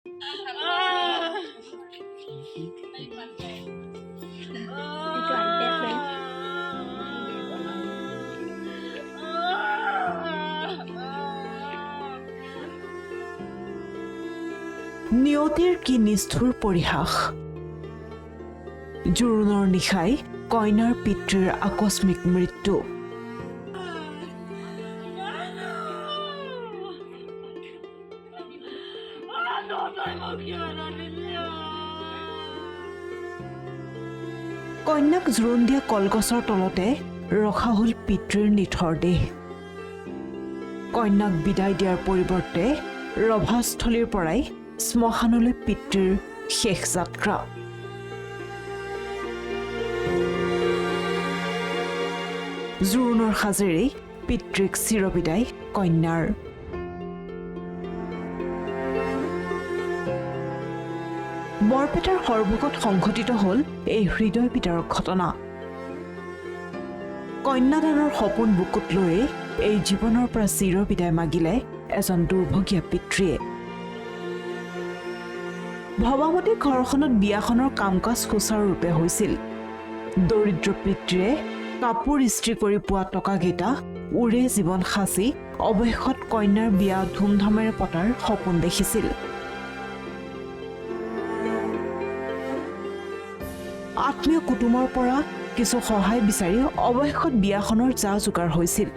নিয়তিৰ কি নিষ্ঠুৰ পৰিহাস জোৰোণৰ নিশাই কইনাৰ পিতৃৰ আকস্মিক মৃত্যু কন্যাক জোৰোণ দিয়া কলগছৰ তলতে ৰখা হল পিতৃৰ নিথৰ দেহ কন্যাক বিদায় দিয়াৰ পৰিৱৰ্তে ৰভাস্থলীৰ পৰাই শ্মশানলৈ পিতৃৰ শেষ যাত্ৰা জোৰোণৰ সাজেৰেই পিতৃক চিৰবিদায় কন্যাৰ বৰপেটাৰ সৰ্বগত সংঘটিত হল এই হৃদয় বিদাৰক ঘটনা কন্যাদানৰ সপোন বুকুত লৈয়ে এই জীৱনৰ পৰা চিৰবিদায় মাগিলে এজন দুৰ্ভগীয়া পিতৃয়ে ভবামতী ঘৰখনত বিয়াখনৰ কাম-কাজ সুচাৰুৰূপে হৈছিল দৰিদ্ৰ পিতৃয়ে কাপোৰ ইস্ত্ৰি কৰি পোৱা টকাকেইটা উৰে জীৱন সাঁচি অৱশেষত কন্যাৰ বিয়া ধুমধামেৰে পতাৰ সপোন দেখিছিল আত্মীয় কুটুমৰ পৰা কিছু সহায় বিচাৰি অৱশেষত বিয়াখনৰ যা যোগাৰ হৈছিল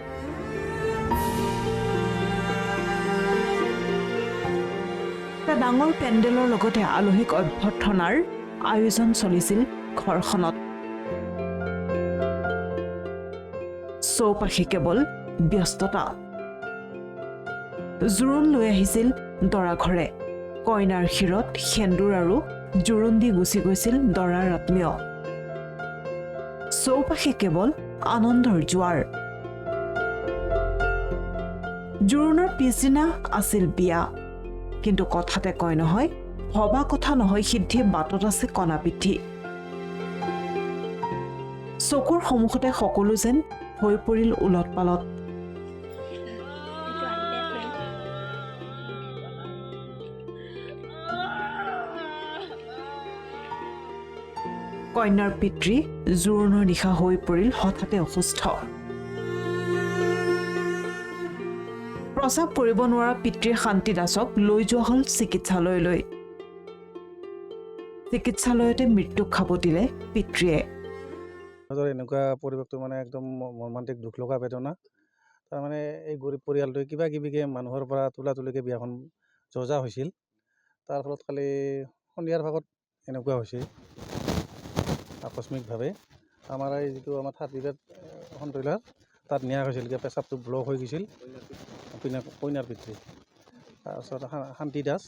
ডাঙৰ পেণ্ডেলৰ লগতে আলহীক অভ্যৰ্থনাৰ আয়োজন চলিছিল ঘৰখনত চৌপাশে কেৱল ব্যস্ততা জোৰোণ লৈ আহিছিল দৰা ঘৰে কইনাৰ শিৰত সেন্দুৰ আৰু জোৰোণ দি গুচি গৈছিল দৰাৰ আত্মীয় চৌপাশে কেৱল আনন্দৰ জোৱাৰ জোৰোণৰ পিছদিনা আছিল বিয়া কিন্তু কথাতে কয় নহয় ভবা কথা নহয় সিদ্ধি বাটত আছে কণা পিঠি চকুৰ সন্মুখতে সকলো যেন হৈ পৰিল উলট পালত কন্যাৰ পিতৃ জোৰোণৰ নিশা হৈ পৰিল হঠাতে অসুস্থ প্ৰসাৱ কৰিব নোৱাৰা পিতৃৰ শান্তি দাসক লৈ যোৱা হল চিকিৎসালয়লৈ চিকিৎসালয়তে মৃত্যুক খাবতিলে পিতৃয়ে এনেকুৱা পৰিৱেশটো মানে একদম মৰ্মান্তিক দুখ লগা বেদনা তাৰমানে এই গৰীব পৰিয়ালটোৱে কিবা কিবিকে মানুহৰ পৰা তোলাতুলিকে বিয়াখন যজা হৈছিল তাৰ ফলত খালি সন্ধিয়াৰ ভাগত এনেকুৱা হৈছে আকস্মিকভাৱে আমাৰ এই যিটো আমাৰ 30 বেড সন্ত্ৰলাৰ তাত নিয়া হৈছিল পেচাবটো ব্লক হৈ গৈছিল কইনাৰ পিতৃ তাৰপিছত শান্তি দাস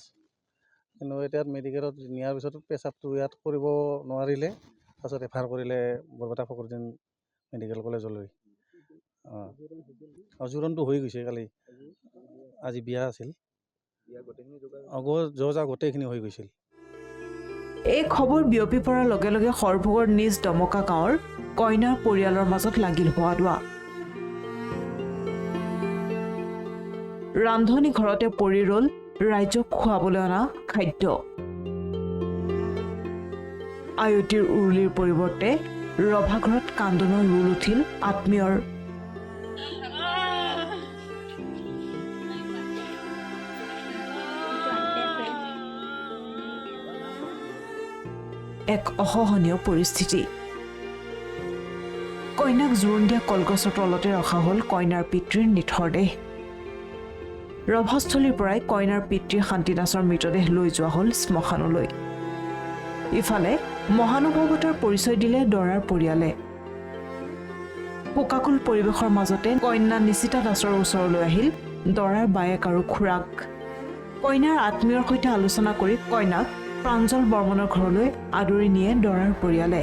কিন্তু এতিয়া মেডিকেলত নিয়াৰ পিছত পেচাবটো ইয়াত কৰিব নোৱাৰিলে তাৰপিছত ৰেফাৰ কৰিলে বৰপেটা ফকৰুদ্দিন মেডিকেল কলেজলৈ জোৰোণটো হৈ গৈছে কালি আজি বিয়া আছিল যজা গোটেইখিনি হৈ গৈছিল এই খবৰ বিয়পি পৰাৰ লগে লগে সৰভোগৰ নিজ দমকা গাঁৱৰ কইনাৰ পৰিয়ালৰ মাজত লাগিল হোৱা দোৱা ৰান্ধনি ঘৰতে পৰি ৰল ৰাইজক খুৱাবলৈ অনা খাদ্য আয়তীৰ উৰুলিৰ পৰিৱৰ্তে ৰভাঘৰত কান্দনৰ ৰোল উঠিল আত্মীয়ৰ এক অসহনীয় পৰিস্থিতি কইনাক জোৰোণ দিয়া কলগছৰ তলতে ৰখা হল কইনাৰ পিতৃৰ নিথৰ দেহ ৰভাস্থলীৰ পৰাই কইনাৰ পিতৃ শান্তি দাসৰ মৃতদেহ লৈ যোৱা হল শ্মশানলৈ ইফালে মহানুভৱতাৰ পৰিচয় দিলে দৰাৰ পৰিয়ালে শোকাকুল পৰিৱেশৰ মাজতে কন্যা নিশিতা দাসৰ ওচৰলৈ আহিল দৰাৰ বায়েক আৰু খুৰাক কইনাৰ আত্মীয়ৰ সৈতে আলোচনা কৰি কইনাক প্ৰাঞ্জল বৰ্মনৰ ঘৰলৈ আদৰি নিয়ে দৰাৰ পৰিয়ালে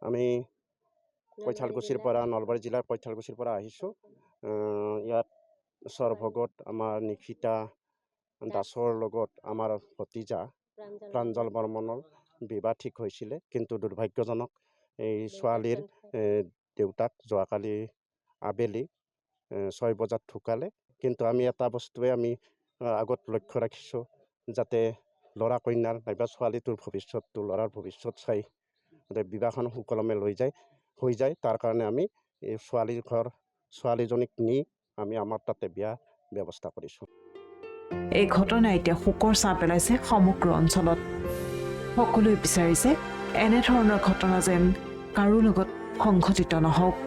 আমি কৈঠালকুছিৰ পৰা নলবাৰী জিলাৰ কৈঠালকুছিৰ পৰা আহিছোঁ ইয়াত সৰভোগত আমাৰ নিশিতা দাসৰ লগত আমাৰ ভতিজা প্ৰাঞ্জল বৰ্মনৰ বিবাহ ঠিক হৈছিলে কিন্তু দুৰ্ভাগ্যজনক এই ছোৱালীৰ দেউতাক যোৱাকালি আবেলি 6 বজাত ঢুকালে কিন্তু আমি এটা বস্তুৱে আমি আগত লক্ষ্য ৰাখিছোঁ যাতে ল'ৰা কন্যাৰ নাইবা ছোৱালীটোৰ ভৱিষ্যতটো ল'ৰাৰ ভৱিষ্যত চাই যাতে বিবাহখন সুকলমে হৈ যায় তাৰ কাৰণে আমি এই ছোৱালীজনীক নি আমি আমাৰ তাতে বিয়া ব্যৱস্থা কৰিছোঁ। এই ঘটনা এতিয়া শোকৰ ছাঁ পেলাইছে সমগ্ৰ অঞ্চলত। সকলোৱে বিচাৰিছে এনেধৰণৰ ঘটনা যেন কাৰো লগত সংঘটিত নহওক।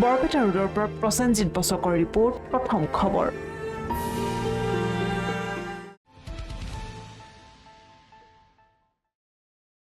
বৰপেটা ৰোডৰ পৰা প্ৰসেনজিৎ বচকৰ ৰিপৰ্ট, প্ৰথম খবৰ।